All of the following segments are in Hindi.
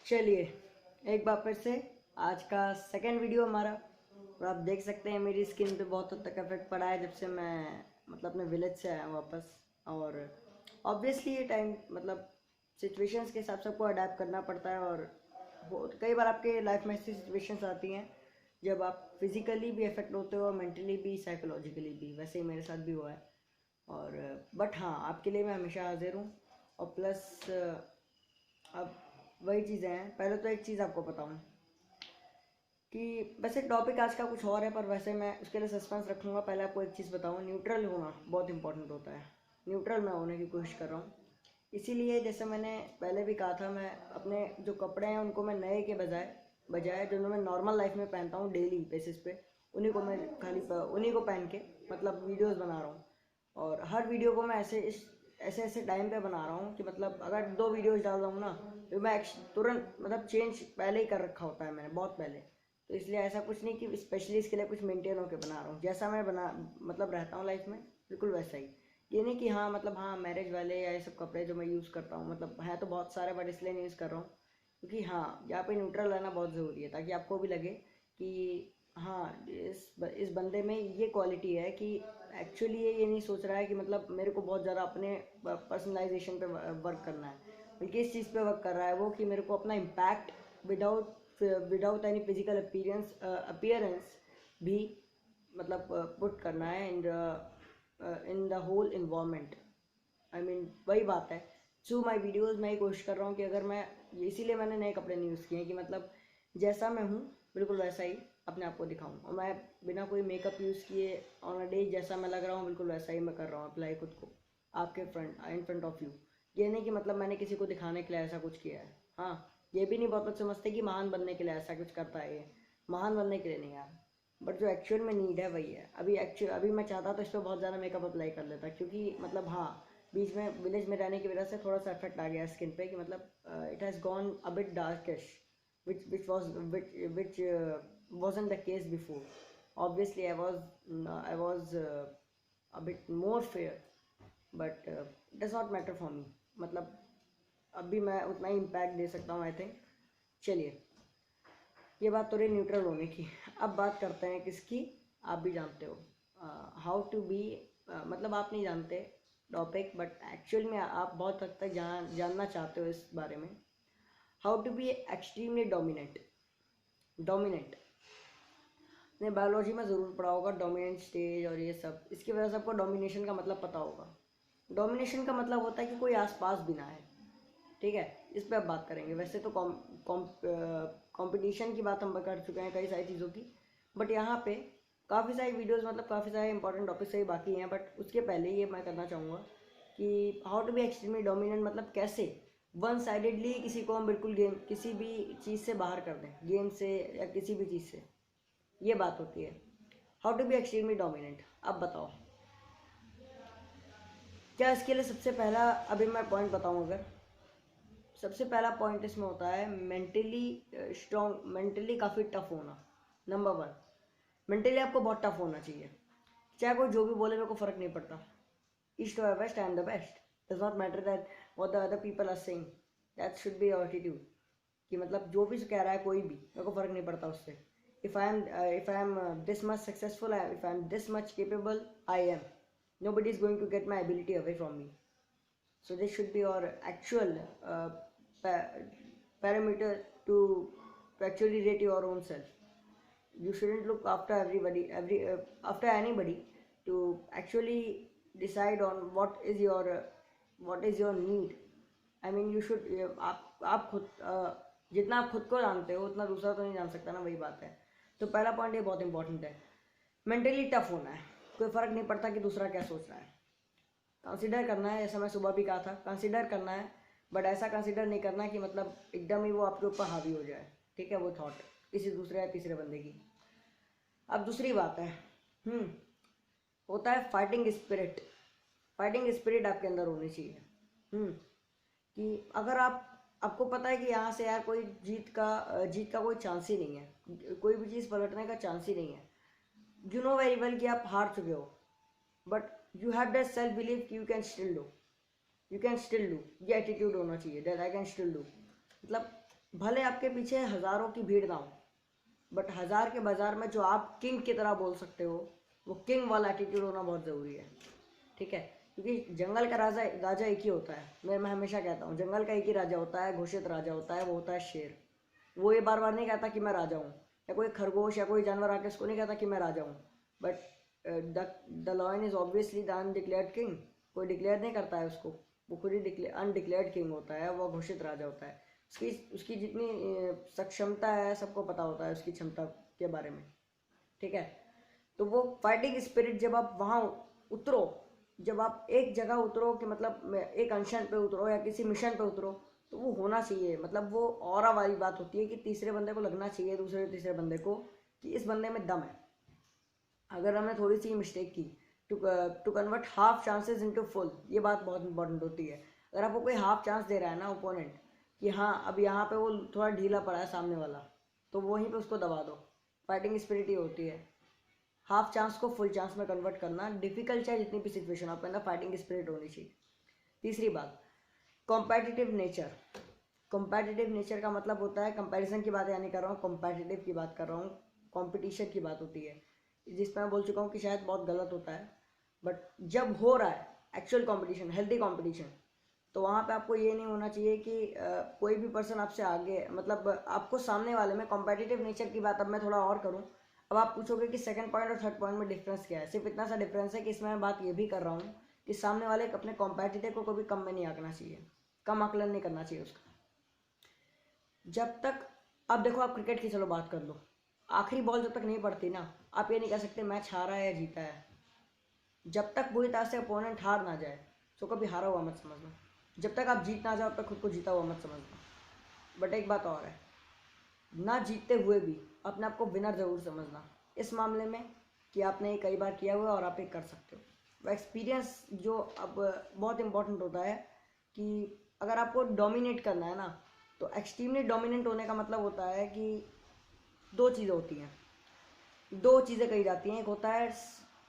चलिए, एक बार फिर से आज का सेकंड वीडियो हमारा। और आप देख सकते हैं मेरी स्किन पे बहुत हद तक इफेक्ट पड़ा है जब से मैं अपने विलेज से आया हूँ वापस। और ऑब्वियसली ये टाइम सिचुएशंस के हिसाब से आपको अडेप्ट करना पड़ता है। और कई बार आपके लाइफ में ऐसी सिचुएशंस आती हैं जब आप फिजिकली भी इफेक्ट होते हो और मेंटली भी, साइकोलॉजिकली भी। वैसे ही मेरे साथ भी हुआ है। और बट हाँ, आपके लिए मैं हमेशा हाजिर हूँ। और प्लस अब वही चीज़ें हैं। पहले तो एक चीज़ आपको बताऊँ कि वैसे टॉपिक आज का कुछ और है, पर वैसे मैं उसके लिए सस्पेंस रखूँगा। पहले आपको एक चीज़ बताऊँ, न्यूट्रल होना बहुत इंपॉर्टेंट होता है। न्यूट्रल मैं होने की कोशिश कर रहा हूँ। इसीलिए जैसे मैंने पहले भी कहा था, मैं अपने जो कपड़े हैं उनको मैं नए के बजाय बजाय जो मैं नॉर्मल लाइफ में पहनता हूँ डेली बेसिस पे, उन्हीं को मैं उन्हीं को पहन के वीडियोस बना रहा हूँ। और हर वीडियो को मैं ऐसे ऐसे टाइम पे बना रहा हूँ कि अगर 2 वीडियोस डाल रहा हूँ ना, तो मैं तुरंत चेंज पहले ही कर रखा होता है मैंने, बहुत पहले। तो इसलिए ऐसा कुछ नहीं कि स्पेशली इसके लिए कुछ मेंटेन होकर बना रहा हूँ। जैसा मैं बना रहता हूँ लाइफ में, बिल्कुल वैसा ही। ये नहीं कि हाँ हाँ मैरिज वाले या ये सब कपड़े जो मैं यूज़ करता हूँ, है तो बहुत सारे, बट इसलिए नहीं यूज़ कर रहा हूँ क्योंकि हाँ, यहाँ पे न्यूट्रल रहना बहुत ज़रूरी है, ताकि आपको भी लगे कि हाँ, इस बंदे में ये क्वालिटी है कि एक्चुअली ये नहीं सोच रहा है कि मेरे को बहुत ज़्यादा अपने पर्सनलाइजेशन पे वर्क करना है, बल्कि इस चीज़ पे वर्क कर रहा है वो कि मेरे को अपना impact without any physical appearance भी पुट करना है in the whole environment. I mean वही बात है। थ्रू माई वीडियोज़ मैं ये कोशिश कर रहा हूँ कि अगर मैं, इसीलिए मैंने नए कपड़े नहीं यूज़ किए हैं कि जैसा मैं हूँ बिल्कुल वैसा ही अपने आप को दिखाऊँ। और मैं बिना कोई मेकअप यूज़ किए ऑन अ डे जैसा मैं लग रहा हूँ बिल्कुल वैसा ही मैं कर रहा हूँ, अप्लाई खुद को आपके इन फ्रंट ऑफ यू। ये नहीं कि मैंने किसी को दिखाने के लिए ऐसा कुछ किया है। हाँ, ये भी नहीं बहुत लोग समझते कि महान बनने के लिए ऐसा कुछ करता है ये। महान बनने के लिए नहीं यार, बट जो एक्चुअल में नीड है वही है। अभी मैं चाहता तो इस पर बहुत ज़्यादा मेकअप अप्लाई कर लेता, क्योंकि हाँ, बीच में विलेज में रहने की वजह से थोड़ा सा इफेक्ट आ गया स्किन पे कि it has gone a bit darkish, which wasn't the case before. Obviously I was a bit more fair, but it does not matter for me. मतलब अब भी मैं उतना ही इम्पैक्ट दे सकता हूँ, आई थिंक। चलिए, ये बात तो रही न्यूट्रल होने की। अब बात करते हैं किसकी, आप भी जानते हो, हाउ टू बी, आप नहीं जानते टॉपिक, बट एक्चुअल में आप बहुत हद तक जानना चाहते हो इस बारे में। How to be extremely dominant. Dominant ने बायोलॉजी में ज़रूर पढ़ा होगा, डोमिनेंट स्टेज और ये सब। इसकी वजह से आपको डोमिनेशन का मतलब पता होगा। डोमिनेशन का मतलब होता है कि कोई आसपास भी ना है, ठीक है। इस पर अब बात करेंगे। वैसे तो कंपटीशन की बात हम कर चुके हैं कई सारी चीज़ों की, बट यहाँ पे काफ़ी सारी वीडियोस, काफ़ी सारे इंपॉर्टेंट टॉपिक से ही बाकी हैं। बट उसके पहले ये मैं करना चाहूँगा कि how to be extremely dominant, कैसे वन साइडेडली किसी को हम बिल्कुल गेम, किसी भी चीज़ से बाहर कर दें, गेम से या किसी भी चीज़ से। ये बात होती है how to be extremely dominant. अब बताओ क्या इसके लिए सबसे पहला अभी मैं पॉइंट बताऊँ अगर, सबसे पहला पॉइंट इसमें होता है मेंटली स्ट्रॉन्ग, मेंटली काफ़ी टफ होना। नंबर 1, मेंटली आपको बहुत टफ होना चाहिए। चाहे कोई जो भी बोले, मेरे को फ़र्क नहीं पड़ता। ईस्ट और west, I am the best. Does not matter that what the other people are saying. That should be your attitude कि जो भी कह रहा है कोई भी, मेरे को फ़र्क नहीं पड़ता उससे। If I am this much successful, if I am this much capable, I am, nobody is going to get my ability away from me. So this should be your actual parameter to actually rate your own self. You shouldn't look after after anybody to actually decide on what is your need. I mean you should, आप खुद जितना आप खुद को जानते हो उतना दूसरा तो नहीं जान सकता ना, वही बात है। तो पहला पॉइंट ये बहुत इंपॉर्टेंट है, मेंटली टफ होना है। कोई फ़र्क नहीं पड़ता कि दूसरा क्या सोच रहा है, कंसिडर करना है। जैसा मैं सुबह भी कहा था, कंसिडर करना है, बट ऐसा कंसिडर नहीं करना कि एकदम ही वो आपके ऊपर हावी हो जाए, ठीक है, वो थॉट किसी दूसरे या तीसरे बंदे की। अब दूसरी बात है, होता है फाइटिंग स्पिरिट। फाइटिंग स्पिरिट आपके अंदर होनी चाहिए। कि अगर आपको पता है कि यहाँ से यार कोई जीत का कोई चांस ही नहीं है, कोई भी चीज़ पलटने का चांस ही नहीं है। यू नो वेरी वेल कि आप हार चुके हो, but you have that self believe कि यू कैन स्टिल डू। ये एटीट्यूड होना चाहिए, that I can still do. भले आपके पीछे हज़ारों की भीड़ ना हो, बट हज़ार के बाजार में जो आप किंग की तरह बोल सकते हो, वो किंग वाला एटीट्यूड होना बहुत ज़रूरी है। ठीक है, क्योंकि जंगल का राजा राजा एक ही होता है। मैं हमेशा कहता हूँ जंगल का एक ही राजा होता है, घोषित राजा होता है, वो होता है शेर। वो ये बार बार नहीं कहता कि मैं राजा हूँ, या कोई खरगोश या कोई जानवर आके उसको नहीं कहता कि मैं राजा हूँ। But the lion is obviously the undeclared king. कोई डिक्लेयर नहीं करता है उसको, वो खुद ही अनडिक्लेयर्ड किंग होता है, वो घोषित राजा होता है। उसकी उसकी जितनी सक्षमता है सबको पता होता है उसकी क्षमता के बारे में। ठीक है, तो वो फाइटिंग स्पिरिट जब आप वहाँ उतरो, जब आप एक जगह उतरो कि मतलब एक अनशन पे उतरो या किसी मिशन पे उतरो, तो वो होना चाहिए। मतलब वो ऑरा वाली बात होती है कि तीसरे बंदे को लगना चाहिए, दूसरे तीसरे बंदे को, कि इस बंदे में दम है। अगर हमने थोड़ी सी मिस्टेक की, to convert half chances into full, ये बात बहुत इंपॉर्टेंट होती है। अगर आपको कोई हाफ चांस दे रहा है ना ओपोनेंट, कि हाँ अब यहाँ पे वो थोड़ा ढीला पड़ा है सामने वाला, तो वहीं पे उसको दबा दो। फाइटिंग स्पिरिट ही होती है, हाफ चांस को फुल चांस में कन्वर्ट करना। डिफिकल्ट चाहे जितनी भी सिचुएशन, आपके अंदर फाइटिंग स्पिरिट होनी चाहिए। तीसरी बात, कॉम्पेटिटिव नेचर। कॉम्पेटिटिव नेचर का मतलब होता है, कंपैरिजन की बात यानी कर रहा हूँ, कॉम्पेटिटिव की बात कर रहा हूँ, कॉम्पिटिशन की बात होती है, जिसमें मैं बोल चुका हूँ कि शायद बहुत गलत होता है। बट जब हो रहा है एक्चुअल कॉम्पिटिशन, हेल्दी कॉम्पिटिशन, तो वहाँ पे आपको ये नहीं होना चाहिए कि कोई भी पर्सन आपसे आगे, मतलब आपको सामने वाले में कॉम्पिटिटिव नेचर की बात अब मैं थोड़ा और करूँ। अब आप पूछोगे कि सेकंड पॉइंट और थर्ड पॉइंट में डिफरेंस क्या है। सिर्फ इतना सा डिफरेंस है कि इसमें मैं बात ये भी कर रहा हूँ कि सामने वाले अपने कॉम्पिटिटिव को कभी कम में नहीं आंकना चाहिए, कम आकलन नहीं करना चाहिए उसका। जब तक, अब देखो आप क्रिकेट की चलो बात कर लो, आखिरी बॉल जब तक नहीं पड़ती ना, आप ये नहीं कह सकते मैच हारा है या जीता है। जब तक बुरी तरह से अपोनेंट हार ना जाए, तो कभी हारा हुआ मत समझना। जब तक आप जीत ना जाओ, तब तक खुद को जीता हुआ मत समझना। बट एक बात और है, ना जीतते हुए भी अपने आप को विनर ज़रूर समझना इस मामले में, कि आपने ये कई बार किया हुआ है और आप ये कर सकते हो। वह एक्सपीरियंस जो अब बहुत इंपॉर्टेंट होता है, कि अगर आपको डोमिनेट करना है ना, तो एक्सट्रीमली डोमिनेंट होने का मतलब होता है कि दो चीज़ें होती हैं, दो चीज़ें कही जाती हैं। एक होता है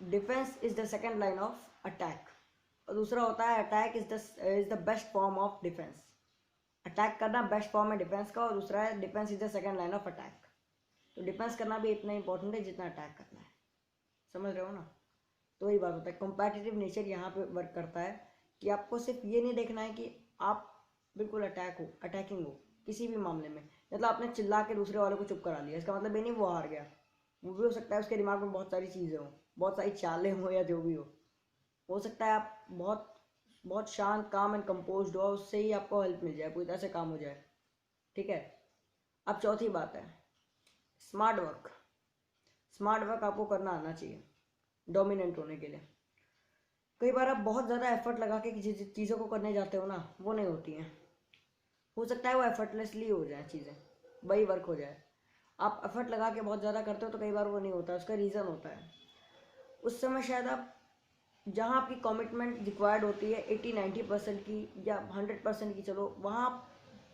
defence is the second line of attack, और दूसरा होता है attack is the best form of defence. Attack करना बेस्ट फॉर्म है डिफेंस का, और दूसरा है defence is the second line of attack. तो डिफेंस करना भी इतना इंपॉर्टेंट है जितना अटैक करना है। समझ रहे हो ना? तो वही बात होता है, कॉम्पिटिटिव नेचर यहाँ पे वर्क करता है, कि आपको सिर्फ ये नहीं देखना है कि आप बिल्कुल अटैकिंग हो किसी भी मामले में। मतलब आपने चिल्ला के दूसरे वाले को चुप करा लिया, इसका मतलब ये नहीं वो हार गया। वो भी हो सकता है उसके दिमाग में बहुत सारी चीज़ें हों, बहुत सारी चालें हों, या जो भी हो सकता है आप बहुत बहुत शांत, काम एंड कंपोज्ड हो, उससे ही आपको हेल्प मिल जाए, पूरी तरह से काम हो जाए। ठीक है, अब चौथी बात है स्मार्ट वर्क। स्मार्ट वर्क आपको करना आना चाहिए डोमिनेंट होने के लिए। कई बार आप बहुत ज़्यादा एफर्ट लगा के किसी चीज़ों को करने जाते हो ना, वो नहीं होती हैं। हो सकता है वो एफर्टलेसली हो जाए, चीज़ें वही वर्क हो जाए। आप एफर्ट लगा के बहुत ज़्यादा करते हो तो कई बार वो नहीं होता, उसका रीज़न होता है उस समय शायद आप, जहाँ आपकी कमिटमेंट रिक्वायर्ड होती है 80-90% की या 100% की, चलो वहाँ आप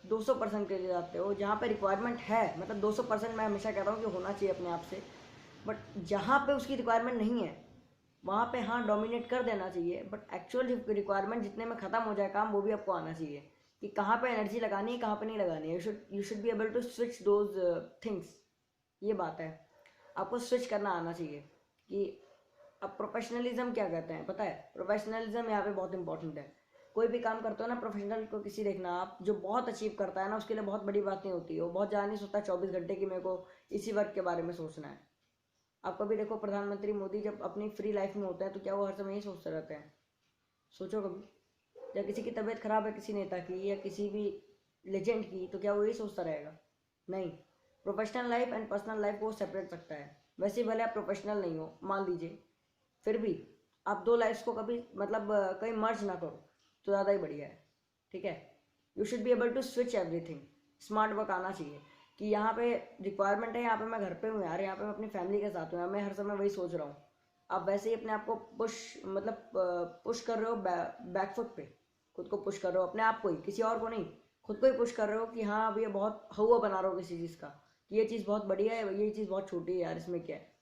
200% के लिए जाते हो। जहाँ पे रिक्वायरमेंट है, मतलब 200% मैं हमेशा कहता हूँ कि होना चाहिए अपने आप से, बट जहाँ पे उसकी रिक्वायरमेंट नहीं है वहाँ पे हाँ डोमिनेट कर देना चाहिए। बट एक्चुअल रिक्वायरमेंट जितने में ख़त्म हो जाए काम, वो भी आपको आना चाहिए कि कहाँ पे एनर्जी लगानी है, कहाँ पे नहीं लगानी है। You should be able to switch those things. ये बात है, आपको स्विच करना आना चाहिए। कि अब प्रोफेशनलिज्म क्या कहते हैं पता है? प्रोफेशनलिज्म यहाँ पे बहुत इंपॉर्टेंट है। कोई भी काम करते हो ना, प्रोफेशनल को किसी देखना आप, जो बहुत अचीव करता है ना, उसके लिए बहुत बड़ी बात नहीं होती है। वो बहुत ज़्यादा नहीं सोचता 24 घंटे की मेरे को इसी वर्क के बारे में सोचना है। आप कभी देखो प्रधानमंत्री मोदी जब अपनी फ्री लाइफ में होते हैं तो क्या वो हर समय यही सोचते रहते हैं? सोचो कभी, या किसी की तबीयत खराब है, किसी नेता की या किसी भी लेजेंड की, तो क्या वो यही सोचता रहेगा? नहीं। Professional life and personal life को सेपरेट रखता है। वैसे भले आप प्रोफेशनल नहीं हो मान लीजिए, फिर भी आप दो लाइफ्स को कभी मतलब कहीं मर्ज ना करो तो ज़्यादा ही बढ़िया है। ठीक है, you should be able to switch everything. Smart work आना चाहिए कि यहाँ पे रिक्वायरमेंट है, यहाँ पे मैं घर पे हूँ यार, यहाँ पे मैं अपनी फैमिली के साथ हूँ यार, मैं हर समय वही सोच रहा हूँ। आप वैसे ही अपने आप को पुश, मतलब पुश कर रहे हो, बैकफुट पे खुद को पुश कर रहे हो, अपने आप को ही, किसी और को नहीं, खुद को ही पुश कर रहे हो कि हाँ अब ये बहुत हवा बना रहे हो किसी चीज़ का, कि ये चीज़ बहुत बढ़िया है, ये चीज़ बहुत छोटी है यार, इसमें क्या है।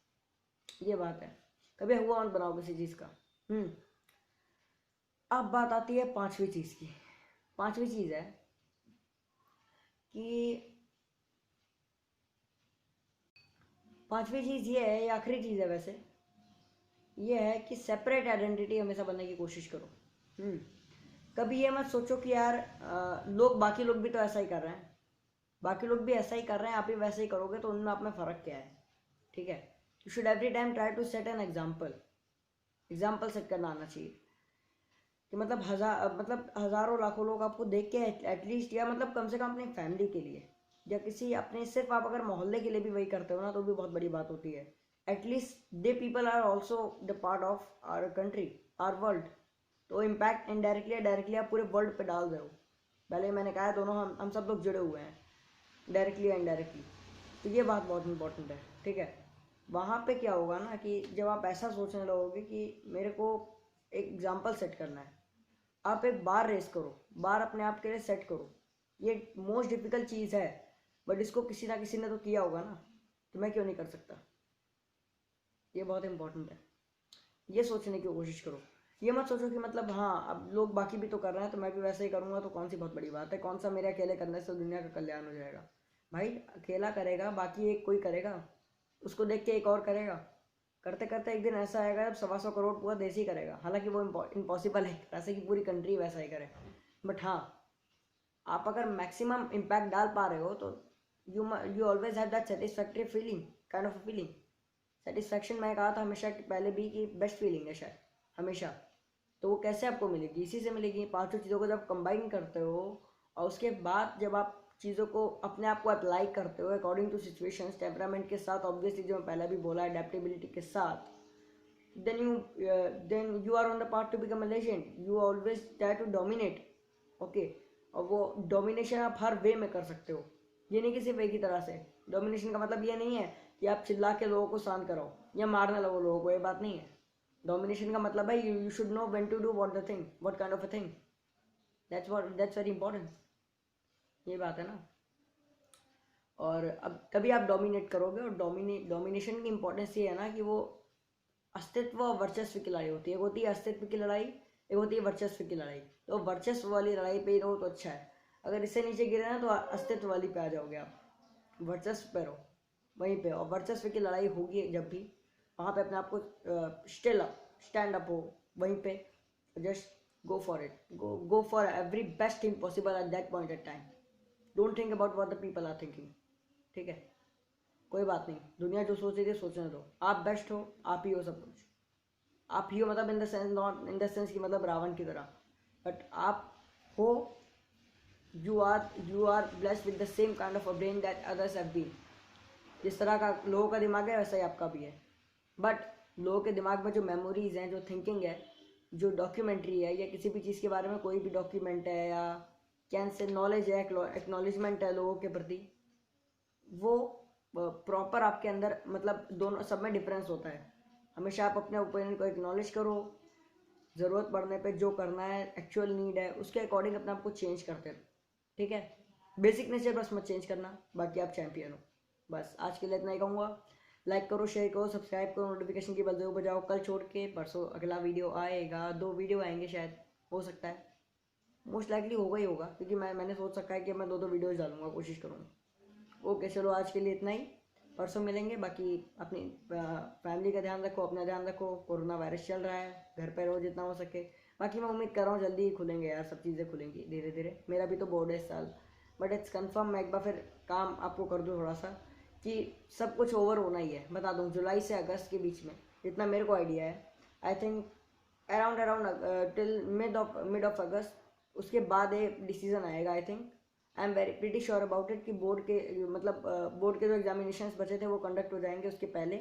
ये बात है, कभी हुआ मत बनाओ किसी चीज़ का। अब बात आती है पांचवी चीज़ की। पांचवी चीज़ है कि पांचवी चीज़ ये है, ये आखिरी चीज़ है वैसे, ये है कि सेपरेट आइडेंटिटी हमेशा बनने की कोशिश करो। कभी ये मत सोचो कि यार लोग, बाकी लोग भी तो ऐसा ही कर रहे हैं, बाकी लोग भी ऐसा ही कर रहे हैं, आप भी वैसे ही करोगे तो उनमें आप में फ़र्क क्या है। ठीक है, you should every time try to set an example set करना आना चाहिए कि मतलब हज़ारों लाखों लोग आपको देख के एटलीस्ट, या मतलब कम से कम अपनी फैमिली के लिए, या किसी अपने, सिर्फ आप अगर मोहल्ले के लिए भी वही करते हो ना तो भी बहुत बड़ी बात होती है। At least they people are also the part of our country, our world. तो इम्पैक्ट इनडायरेक्टली या डायरेक्टली आप पूरे वर्ल्ड पे डाल रहे हो। पहले मैंने कहा है दोनों हम सब लोग जुड़े हुए हैं, डायरेक्टली या इनडायरेक्टली। तो ये बात बहुत इंपॉर्टेंट है। ठीक है, वहाँ पे क्या होगा ना कि जब आप ऐसा सोचने लगोगे कि मेरे को एक एग्जाम्पल सेट करना है, आप एक बार रेस करो, बार अपने आप के लिए सेट करो। ये मोस्ट डिफिकल्ट चीज़ है, बट इसको किसी ना किसी ने तो किया होगा ना, तो मैं क्यों नहीं कर सकता। ये बहुत इंपॉर्टेंट है, ये सोचने की कोशिश करो। ये मत सोचो कि मतलब हाँ अब लोग बाकी भी तो कर रहे हैं तो मैं भी वैसे ही करूँगा, तो कौन सी बहुत बड़ी बात है, कौन सा मेरे अकेले करने से दुनिया का कल्याण हो जाएगा। भाई अकेला करेगा, बाकी एक कोई करेगा, उसको देख के एक और करेगा, करते करते एक दिन ऐसा आएगा जब 125 करोड़ पूरा देश ही करेगा। हालांकि वो इम्पॉसिबल है ऐसे कि पूरी कंट्री वैसा ही करे, बट हाँ आप अगर मैक्सिमम इम्पैक्ट डाल पा रहे हो तो you always have that satisfactory feeling, kind of a feeling. Satisfaction मैं कहा था हमेशा पहले भी कि बेस्ट फीलिंग है शायद हमेशा। तो वो कैसे आपको मिलेगी, इसी से मिलेगी। पांचों चीज़ों को जब कंबाइन करते हो और उसके बाद जब आप चीज़ों को अपने आप को अप्लाई करते हो अकॉर्डिंग टू सिचुएशंस, टेम्परामेंट के साथ, ऑब्वियसली जो मैं पहले भी बोला अडेप्टेबिलिटी के साथ, then you are on the path to become a legend. You always try to dominate. Okay, और वो डोमिनेशन आप हर वे में कर सकते हो, ये नहीं कि सिर्फ एक ही तरह से। डोमिनेशन का मतलब ये नहीं है कि आप चिल्ला के लोगों को शांत कराओ या मारने लगो लोगों को, ये बात नहीं है। डोमिनेशन का मतलब है you should know when to do what the thing, what kind of a thing, that's very important. ये बात है ना। और अब तभी आप डोमिनेट करोगे, और डोमिनेशन की इंपॉर्टेंस ये है ना कि वो अस्तित्व और वर्चस्व की लड़ाई होती है। एक होती है अस्तित्व की लड़ाई, एक होती है वर्चस्व की लड़ाई। तो वर्चस्व वाली लड़ाई पे ही रहो तो अच्छा है। अगर इससे नीचे गिरे ना तो अस्तित्व वाली पे आ जाओगे आप, वर्चस्व पे रहो वहीं पे। और वर्चस्व की लड़ाई होगी जब भी, वहाँ पे अपने आप को स्टैंड अप हो वहीं पे, just go for it, go for every best thing possible at that point at time. Don't think about what the people are thinking. ठीक है, कोई बात नहीं, दुनिया जो सोच रही है सोचने दो, आप बेस्ट हो, आप ही हो सब कुछ। आप ही हो मतलब in the sense, not in the sense कि मतलब रावण की तरह, बट आप हो, you are blessed with the same kind of a brain that others have been. जिस तरह का लोगों का दिमाग है वैसा ही आपका भी है, बट लोगों के दिमाग में जो मेमोरीज हैं, जो थिंकिंग है, जो डॉक्यूमेंट्री है, या किसी भी चीज़ के बारे में कोई भी डॉक्यूमेंट है, या कैन से नॉलेज है, एक्नॉलेजमेंट है लोगों के प्रति, वो प्रॉपर आपके अंदर, मतलब दोनों सब में डिफरेंस होता है। हमेशा आप अपने ओपिनियन को एक्नॉलेज करो, ज़रूरत पड़ने पे जो करना है, एक्चुअल नीड है, उसके अकॉर्डिंग अपने आप को चेंज करते रहो। ठीक है, बेसिक नेचर बस मत चेंज करना, बाकी आप चैंपियन हो। बस आज के लिए इतना ही कहूँगा। लाइक करो, शेयर करो, सब्सक्राइब करो, नोटिफिकेशन की बल जरूर बजाओ। कल छोड़ के परसों अगला वीडियो आएगा, 2 वीडियो आएंगे शायद, हो सकता है, मोस्ट लाइकली होगा ही होगा, क्योंकि मैंने सोच रखा है कि मैं 2 वीडियोज़ डालूंगा, कोशिश करूँगा। ओके चलो, आज के लिए इतना ही, परसों मिलेंगे। बाकी अपनी फैमिली का ध्यान रखो, अपना ध्यान रखो, कोरोना वायरस चल रहा है, घर पे रहो जितना हो सके। बाकी मैं उम्मीद कर रहा हूँ जल्दी ही खुलेंगे यार, सब चीज़ें खुलेंगी धीरे धीरे। मेरा भी तो बोर्ड है इस साल, बट इट्स कन्फर्म। मैं एक बार फिर काम आपको कर दूँ थोड़ा सा, कि सब कुछ ओवर होना ही है। बता दूँ जुलाई से अगस्त के बीच में, जितना मेरे को आइडिया है, I think around till mid of अगस्त, उसके बाद एक डिसीजन आएगा। I think I am very pretty sure about it कि बोर्ड के मतलब बोर्ड के जो एग्जामिनेशंस बचे थे वो कंडक्ट हो जाएंगे उसके पहले,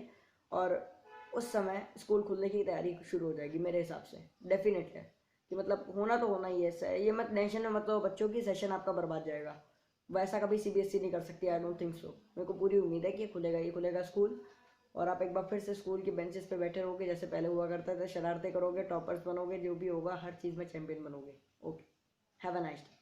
और उस समय स्कूल खुलने की तैयारी शुरू हो जाएगी मेरे हिसाब से, डेफिनेटली। कि मतलब होना तो होना ही है, ये मत टेंशन में मत लो बच्चों की, सेशन आपका बर्बाद जाएगा। वैसा कभी सीबीएसई नहीं कर सकती, आई डोंट थिंक सो। मेरे को पूरी उम्मीद है कि ये खुलेगा स्कूल, और आप एक बार फिर से स्कूल की बेंचेस पे बैठे रहोगे जैसे पहले हुआ करता था, शरारतें करोगे, टॉपर्स बनोगे, जो भी होगा हर चीज़ में चैंपियन बनोगे। Okay, have a nice day.